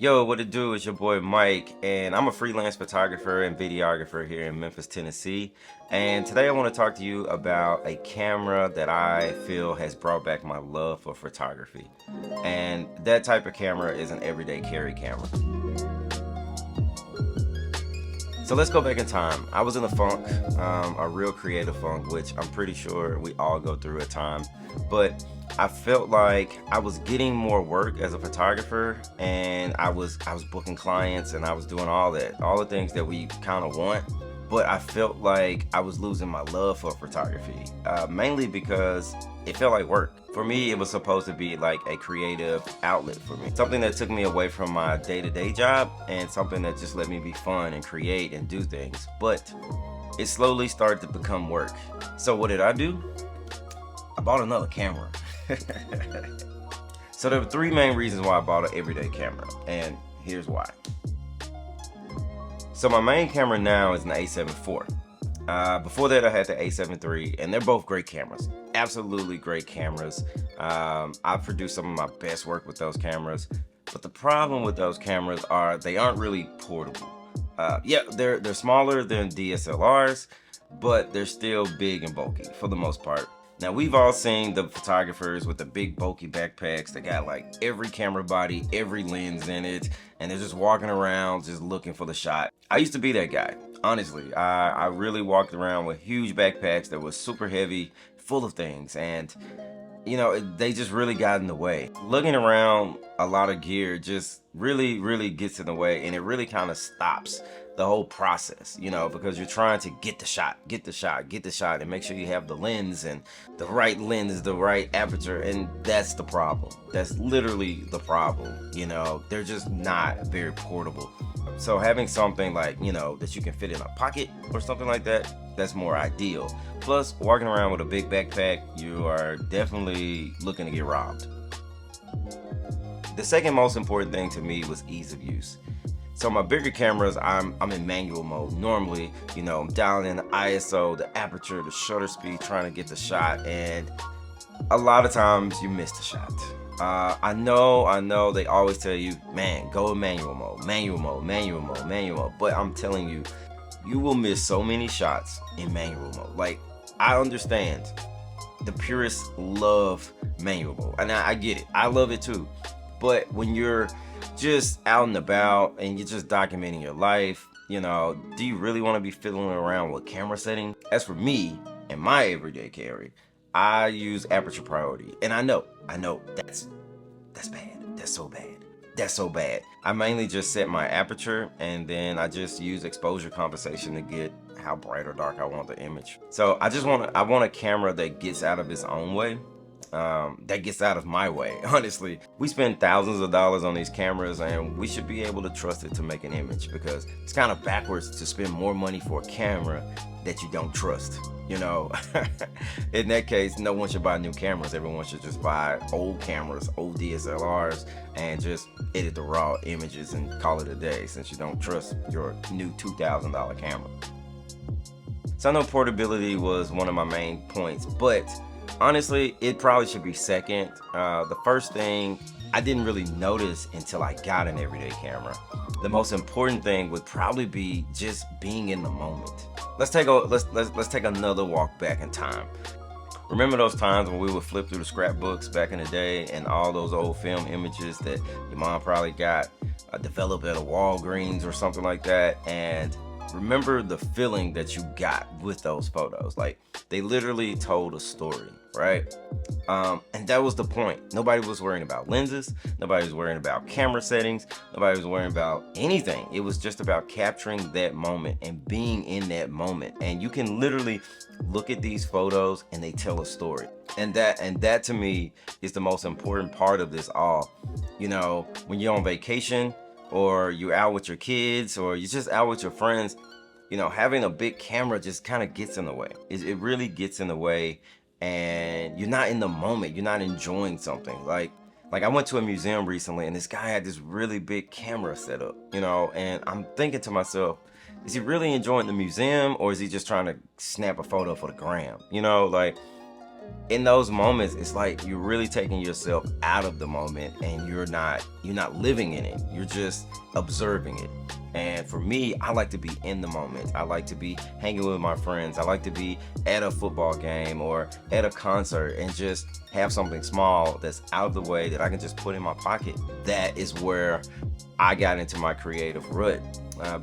Yo, what it do? It's your boy Mike, and I'm a freelance photographer and videographer here in Memphis, Tennessee. And today I want to talk to you about a camera that I feel has brought back my love for photography. And that type of camera is an everyday carry camera. So let's go back in time. I was in a funk, a real creative funk, which I'm pretty sure we all go through at times. But I felt like I was getting more work as a photographer, and I was booking clients, and I was doing all the things that we kind of want. But I felt like I was losing my love for photography, mainly because it felt like work. For me, it was supposed to be like a creative outlet for me. Something that took me away from my day-to-day job and something that just let me be fun and create and do things. But it slowly started to become work. So what did I do? I bought another camera. So there were three main reasons why I bought an everyday camera, and here's why. So my main camera now is an A7 IV. Before that I had the A7 III, and they're both great cameras. Absolutely great cameras. I've produced some of my best work with those cameras. But the problem with those cameras are they aren't really portable. Yeah, they're smaller than DSLRs, but they're still big and bulky for the most part. Now, we've all seen the photographers with the big bulky backpacks that got like every camera body, every lens in it, and they're just walking around just looking for the shot. I used to be that guy. Honestly, I really walked around with huge backpacks that was super heavy, full of things, and they just really got in the way. Looking around a lot of gear just really gets in the way, and it really kind of stops the whole process, because you're trying to get the shot, and make sure you have the lens and the right lens, the right aperture, and that's the problem. That's literally the problem. They're just not very portable. So having something like, that you can fit in a pocket or something like that, that's more ideal. Plus, walking around with a big backpack, you are definitely looking to get robbed. The second most important thing to me was ease of use. So my bigger cameras, I'm in manual mode. Normally, I'm dialing in the ISO, the aperture, the shutter speed, trying to get the shot, and a lot of times you miss the shot. I know they always tell you, man, go in manual mode, but I'm telling you, you will miss so many shots in manual mode. Like, I understand the purists love manual mode, and I get it, I love it too. But when you're just out and about and you're just documenting your life, do you really want to be fiddling around with camera setting? As for me and my everyday carry, I use aperture priority, and I know that's bad. That's so bad. I mainly just set my aperture, and then I just use exposure compensation to get how bright or dark I want the image. So I want a camera that gets out of its own way. That gets out of my way. Honestly, we spend thousands of dollars on these cameras, and we should be able to trust it to make an image, because it's kind of backwards to spend more money for a camera that you don't trust. In that case, no one should buy new cameras. Everyone should just buy old cameras, old DSLRs, and just edit the raw images and call it a day, since you don't trust your new $2,000 camera. So I know portability was one of my main points, but honestly, it probably should be second. The first thing I didn't really notice until I got an everyday camera. The most important thing would probably be just being in the moment. Let's take another walk back in time. Remember those times when we would flip through the scrapbooks back in the day, and all those old film images that your mom probably got developed at a Walgreens or something like that, and remember the feeling that you got with those photos. Like, they literally told a story, right? And that was the point. Nobody was worrying about lenses. Nobody was worrying about camera settings. Nobody was worrying about anything. It was just about capturing that moment and being in that moment. And you can literally look at these photos and they tell a story. And that to me is the most important part of this all. When you're on vacation, or you're out with your kids, or you're just out with your friends, having a big camera just kind of gets in the way. It really gets in the way, and you're not in the moment. You're not enjoying something. Like I went to a museum recently, and this guy had this really big camera set up, and I'm thinking to myself, is he really enjoying the museum, or is he just trying to snap a photo for the gram? in those moments, it's like you're really taking yourself out of the moment, and you're not living in it. You're just observing it. And for me, I like to be in the moment. I like to be hanging with my friends. I like to be at a football game or at a concert and just have something small that's out of the way that I can just put in my pocket. That is where I got into my creative rut.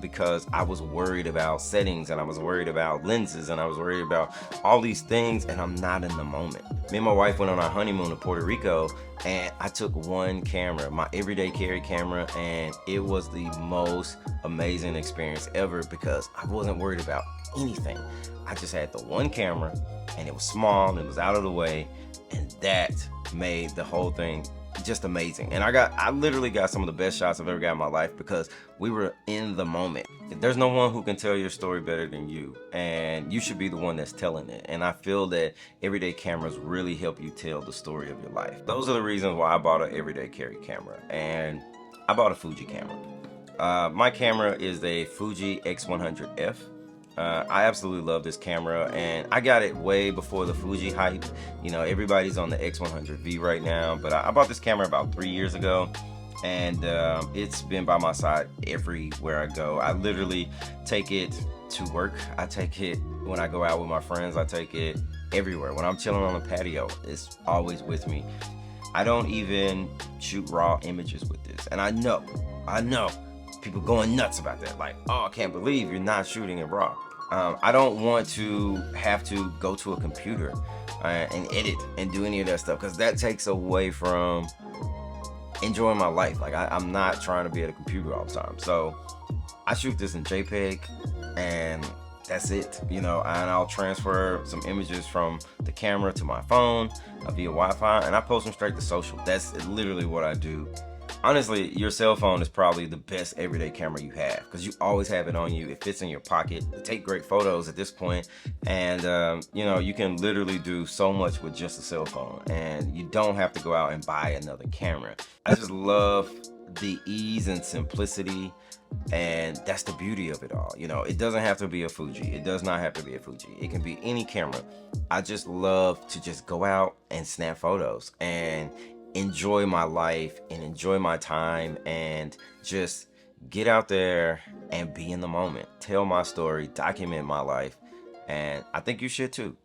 Because I was worried about settings, and I was worried about lenses, and I was worried about all these things, and I'm not in the moment. Me and my wife went on our honeymoon to Puerto Rico, and I took one camera, my everyday carry camera, and it was the most amazing experience ever because I wasn't worried about anything. I just had the one camera, and it was small, and it was out of the way, and that made the whole thing just amazing. And I literally got some of the best shots I've ever got in my life because we were in the moment. There's no one who can tell your story better than you, and you should be the one that's telling it. And I feel that everyday cameras really help you tell the story of your life. Those are the reasons why I bought an everyday carry camera, and I bought a Fuji camera. My camera is a Fuji X100F. I absolutely love this camera, and I got it way before the Fuji hype. You know, everybody's on the X100V right now, but I bought this camera about 3 years ago, and it's been by my side everywhere I go. I literally take it to work. I take it when I go out with my friends. I take it everywhere. When I'm chilling on the patio, it's always with me. I don't even shoot raw images with this, and I know people going nuts about that. Like, oh, I can't believe you're not shooting it raw. I don't want to have to go to a computer and edit and do any of that stuff, because that takes away from enjoying my life. Like, I'm not trying to be at a computer all the time. So I shoot this in JPEG, and that's it, you know, and I'll transfer some images from the camera to my phone via Wi-Fi, and I post them straight to social. That's literally what I do. Honestly, your cell phone is probably the best everyday camera you have because you always have it on you. It fits in your pocket. You take great photos at this point, and you know, you can literally do so much with just a cell phone, and you don't have to go out and buy another camera. I just love the ease and simplicity, and that's the beauty of it all. You know, it doesn't have to be a Fuji. It does not have to be a Fuji. It can be any camera. I just love to just go out and snap photos and enjoy my life and enjoy my time and just get out there and be in the moment, tell my story, document my life, and I think you should too.